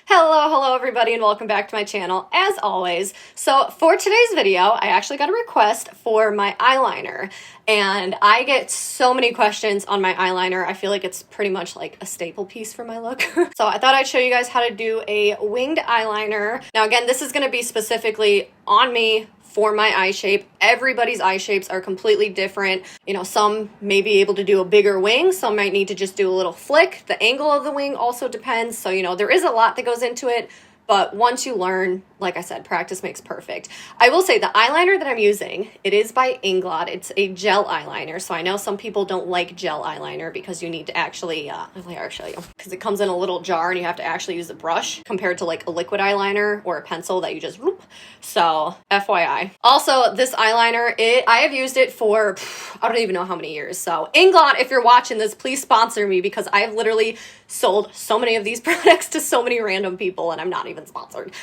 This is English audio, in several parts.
Hello everybody, and welcome back to my channel as always. So for today's video, I actually got a request for my eyeliner, and I get so many questions on my eyeliner. I feel like it's pretty much like a staple piece for my look. So I thought I'd show you guys how to do a winged eyeliner. Now again, this is going to be specifically on me for my eye shape. Everybody's eye shapes are completely different. You know, some may be able to do a bigger wing, some might need to just do a little flick. The angle of the wing also depends. So, you know, there is a lot that goes into it, but once you learn, like I said, practice makes perfect. I will say the eyeliner that I'm using, it is by Inglot. It's a gel eyeliner. So I know some people don't like gel eyeliner because you need to actually, I'll show you, because it comes in a little jar and you have to actually use a brush compared to like a liquid eyeliner or a pencil that you just whoop. So FYI. Also, this eyeliner, I have used it for, I don't even know how many years. So Inglot, if you're watching this, please sponsor me, because I have literally sold so many of these products to so many random people and I'm not even sponsored.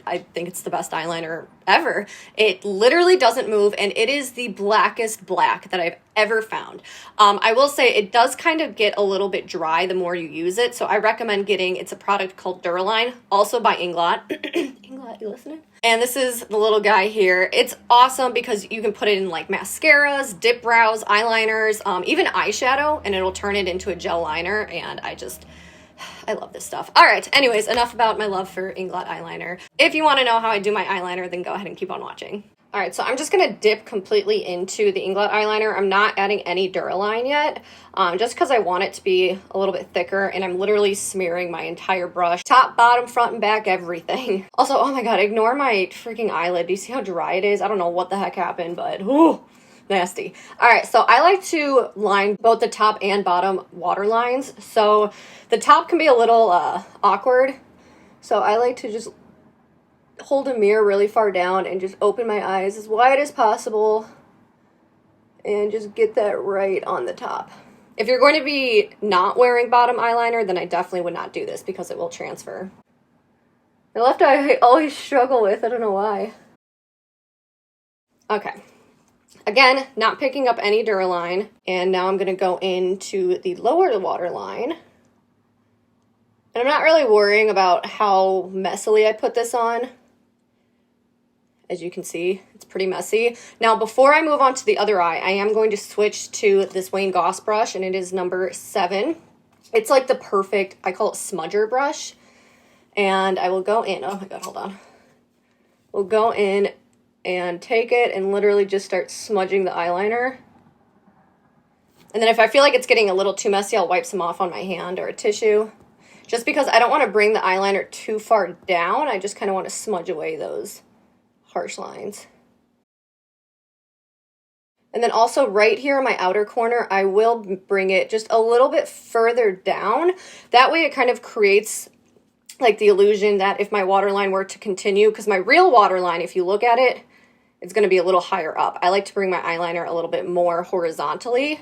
I think it's the best eyeliner ever. It literally doesn't move, and it is the blackest black that I've ever found. I will say it does kind of get a little bit dry the more you use it, so I recommend getting, it's a product called Duraline, also by Inglot. Inglot, you listening? And this is the little guy here. It's awesome because you can put it in like mascaras, dip brows, eyeliners, even eyeshadow, and it'll turn it into a gel liner, and I love this stuff. All right, anyways, enough about my love for Inglot eyeliner. If you want to know how I do my eyeliner, then go ahead and keep on watching. All right, so I'm just going to dip completely into the Inglot eyeliner. I'm not adding any Duraline yet, just because I want it to be a little bit thicker, and I'm literally smearing my entire brush, top, bottom, front, and back, everything. Also, oh my god, ignore my freaking eyelid. Do you see how dry it is? I don't know what the heck happened, but ooh, nasty. All right, so I like to line both the top and bottom water lines. So the top can be a little awkward, so I like to just hold a mirror really far down and just open my eyes as wide as possible and just get that right on the top. If you're going to be not wearing bottom eyeliner, then I definitely would not do this because it will transfer. My left eye I always struggle with, I don't know why. Okay. Again, not picking up any Duraline, and now I'm going to go into the lower water line. And I'm not really worrying about how messily I put this on. As you can see, it's pretty messy. Now, before I move on to the other eye, I am going to switch to this Wayne Goss brush, and it is number 7. It's like the perfect, I call it smudger brush. And I will go in, oh my god, hold on. We'll go in and take it and literally just start smudging the eyeliner. And then if I feel like it's getting a little too messy, I'll wipe some off on my hand or a tissue. Just because I don't want to bring the eyeliner too far down, I just kind of want to smudge away those harsh lines. And then also right here in my outer corner, I will bring it just a little bit further down. That way it kind of creates like the illusion that if my waterline were to continue, because my real waterline, if you look at it, it's going to be a little higher up. I like to bring my eyeliner a little bit more horizontally.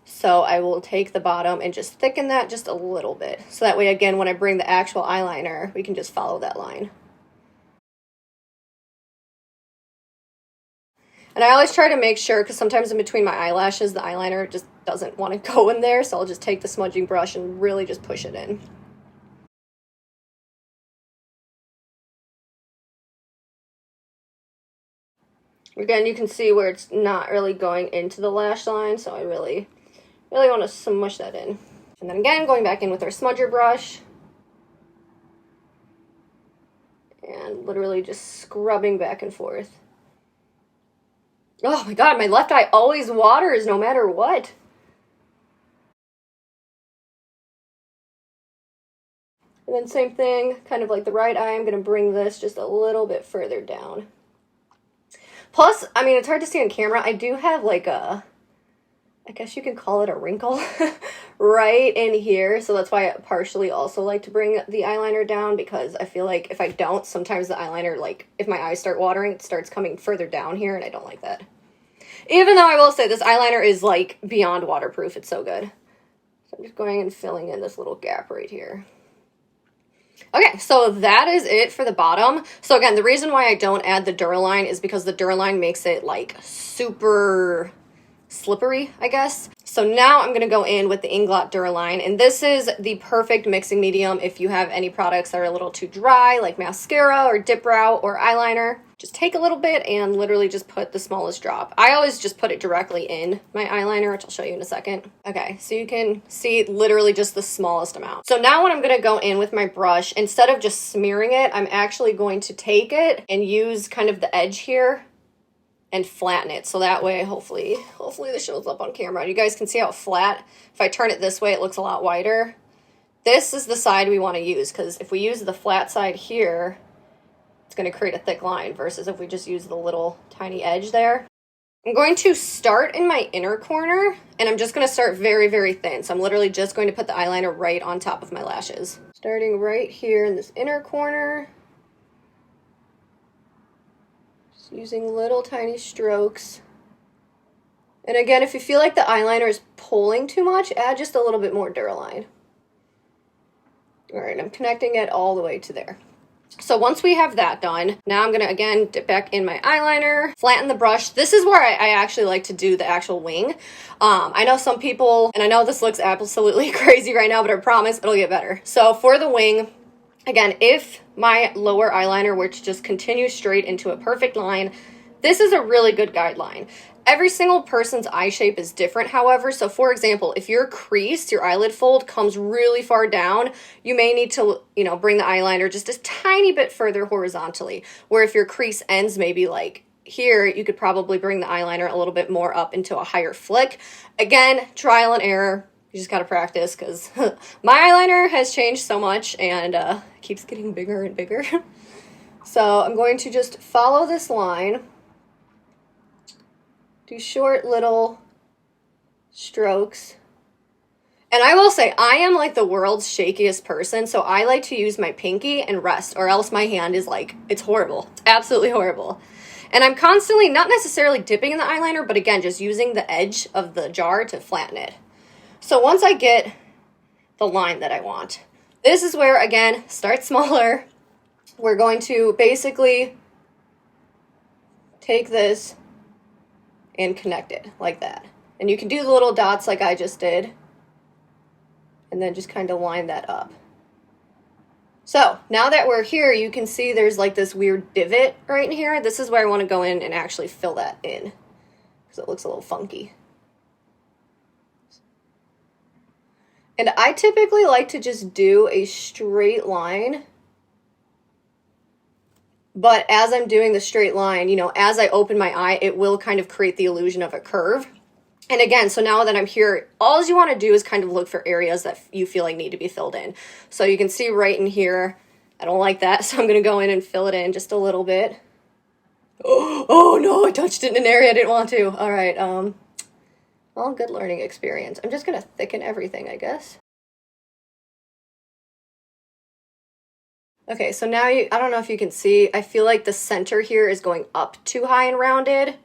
So I will take the bottom and just thicken that just a little bit. So that way, again, when I bring the actual eyeliner, we can just follow that line. And I always try to make sure, because sometimes in between my eyelashes, the eyeliner just doesn't want to go in there. So I'll just take the smudging brush and really just push it in. Again, you can see where it's not really going into the lash line, so I really want to smush that in. And then again, going back in with our smudger brush. And literally just scrubbing back and forth. Oh my god, my left eye always waters no matter what. And then same thing, kind of like the right eye, I'm going to bring this just a little bit further down. Plus, I mean, it's hard to see on camera, I do have like a, I guess you can call it a wrinkle right in here. So that's why I partially also like to bring the eyeliner down, because I feel like if I don't, sometimes the eyeliner, like if my eyes start watering, it starts coming further down here, and I don't like that. Even though I will say this eyeliner is like beyond waterproof. It's so good. So I'm just going and filling in this little gap right here. Okay, so that is it for the bottom. So again, the reason why I don't add the Duraline is because the Duraline makes it like super slippery, I guess. So now I'm going to go in with the Inglot Duraline, and this is the perfect mixing medium if you have any products that are a little too dry, like mascara or dip brow or eyeliner. Just take a little bit and literally just put the smallest drop. I always just put it directly in my eyeliner, which I'll show you in a second. Okay, so you can see literally just the smallest amount. So now when I'm going to go in with my brush, instead of just smearing it, I'm actually going to take it and use kind of the edge here and flatten it, so that way hopefully this shows up on camera. You guys can see how flat, if I turn it this way, it looks a lot wider. This is the side we want to use, because if we use the flat side here, it's going to create a thick line, versus if we just use the little tiny edge there. I'm going to start in my inner corner, and I'm just going to start very, very thin. So I'm literally just going to put the eyeliner right on top of my lashes. Starting right here in this inner corner. Using little tiny strokes. And again, if you feel like the eyeliner is pulling too much, add just a little bit more Duraline. All right, I'm connecting it all the way to there. So once we have that done, now I'm gonna again dip back in my eyeliner, flatten the brush. This is where I actually like to do the actual wing. I know some people, and I know this looks absolutely crazy right now, but I promise it'll get better. So for the wing, again, if my lower eyeliner were to just continue straight into a perfect line, this is a really good guideline. Every single person's eye shape is different, however, so for example, if your crease, your eyelid fold comes really far down, you may need to, bring the eyeliner just a tiny bit further horizontally, where if your crease ends maybe like here, you could probably bring the eyeliner a little bit more up into a higher flick. Again, trial and error. You just gotta practice, because my eyeliner has changed so much and keeps getting bigger and bigger. So I'm going to just follow this line, do short little strokes. And I will say, I am like the world's shakiest person, so I like to use my pinky and rest, or else my hand is like, it's horrible. It's absolutely horrible. And I'm constantly, not necessarily dipping in the eyeliner, but again, just using the edge of the jar to flatten it. So once I get the line that I want, this is where, again, start smaller. We're going to basically take this and connect it like that. And you can do the little dots like I just did, and then just kind of line that up. So now that we're here, you can see there's like this weird divot right in here. This is where I want to go in and actually fill that in, because it looks a little funky. And I typically like to just do a straight line. But as I'm doing the straight line, as I open my eye, it will kind of create the illusion of a curve. And again, so now that I'm here, all you want to do is kind of look for areas that you feel like need to be filled in. So you can see right in here, I don't like that, so I'm going to go in and fill it in just a little bit. Oh no, I touched it in an area I didn't want to. All right, well, good learning experience. I'm just going to thicken everything, I guess. Okay, so now I don't know if you can see, I feel like the center here is going up too high and rounded.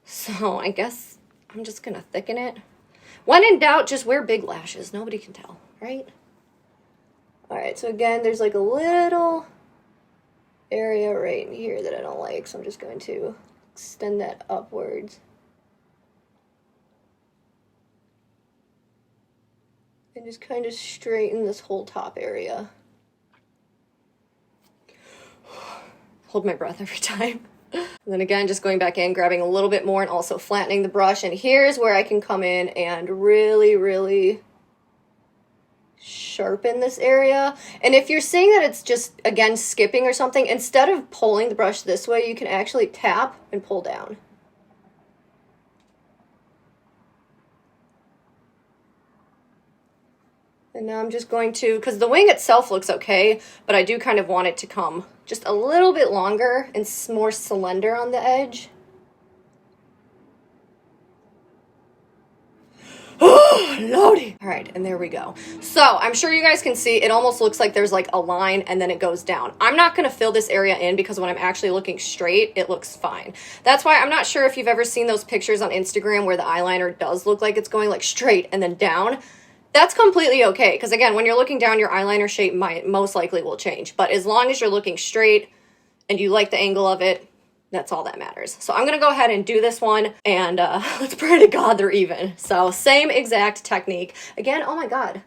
So I guess I'm just going to thicken it. When in doubt, just wear big lashes. Nobody can tell, right? All right, so again, there's like a little area right in here that I don't like, so I'm just going to extend that upwards. And just kind of straighten this whole top area. Hold my breath every time. And then again, just going back in, grabbing a little bit more and also flattening the brush. And here's where I can come in and really, really sharpen this area. And if you're seeing that it's just, again, skipping or something, instead of pulling the brush this way, you can actually tap and pull down. And now I'm just going to, because the wing itself looks okay, but I do kind of want it to come just a little bit longer and more slender on the edge. Oh, lordy. All right, and there we go. So I'm sure you guys can see it almost looks like there's like a line and then it goes down. I'm not going to fill this area in because when I'm actually looking straight, it looks fine. That's why I'm not sure if you've ever seen those pictures on Instagram where the eyeliner does look like it's going like straight and then down. That's completely okay, because again, when you're looking down, your eyeliner shape most likely will change. But as long as you're looking straight and you like the angle of it, That's all that matters. So I'm gonna go ahead and do this one, and let's pray to God they're even. So same exact technique. Again, oh my God.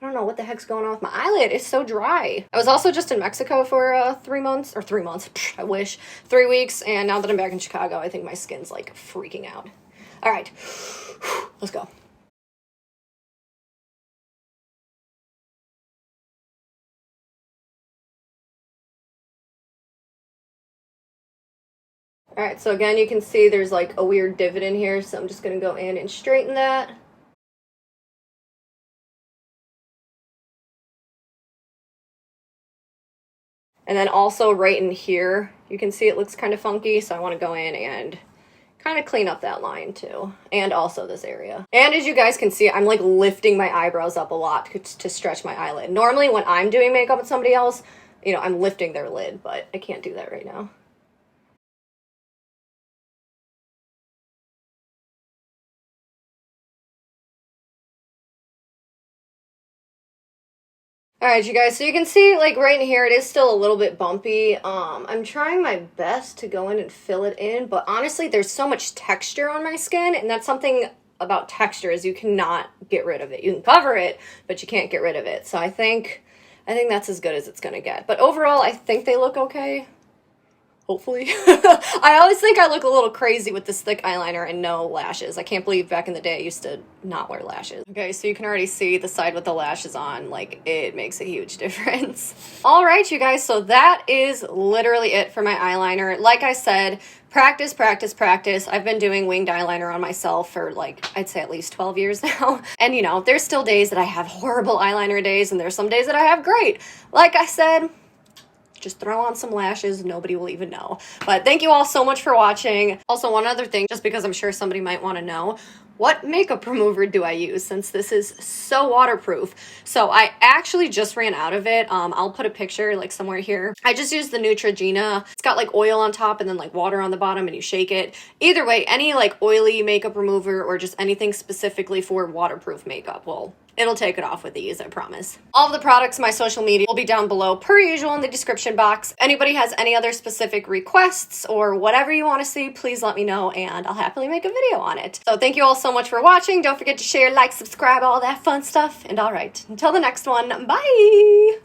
I don't know what the heck's going on with my eyelid. It's so dry. I was also just in Mexico for 3 months, or 3 months, I wish, 3 weeks. And now that I'm back in Chicago, I think my skin's like freaking out. All right, let's go. All right, so again, you can see there's like a weird divot in here. So I'm just gonna go in and straighten that. And then also right in here, you can see it looks kind of funky, so I want to go in and kind of clean up that line too, and also this area. And as you guys can see, I'm like lifting my eyebrows up a lot to stretch my eyelid. Normally when I'm doing makeup with somebody else, you know, I'm lifting their lid, but I can't do that right now. All right, you guys, so you can see like right in here, it is still a little bit bumpy. I'm trying my best to go in and fill it in, but honestly, there's so much texture on my skin, and that's something about texture is you cannot get rid of it. You can cover it, but you can't get rid of it. So I think that's as good as it's gonna get. But overall, I think they look okay. Hopefully. I always think I look a little crazy with this thick eyeliner and no lashes. I can't believe back in the day I used to not wear lashes. Okay, so you can already see the side with the lashes on, like it makes a huge difference. All right, you guys, so that is literally it for my eyeliner. Like I said, practice, practice, practice. I've been doing winged eyeliner on myself for like, I'd say at least 12 years now. And you know, there's still days that I have horrible eyeliner days and there's some days that I have great. Like I said, just throw on some lashes, nobody will even know. But thank you all so much for watching. Also, one other thing, just because I'm sure somebody might want to know, what makeup remover do I use since this is so waterproof? So I actually just ran out of it. I'll put a picture like somewhere here. I just used the Neutrogena. It's got like oil on top and then like water on the bottom and you shake it. Either way, any like oily makeup remover or just anything specifically for waterproof makeup will it'll take it off with ease, I promise. All of the products, my social media will be down below per usual in the description box. If anybody has any other specific requests or whatever you want to see, please let me know and I'll happily make a video on it. So thank you all so much for watching. Don't forget to share, like, subscribe, all that fun stuff. And all right, until the next one, bye!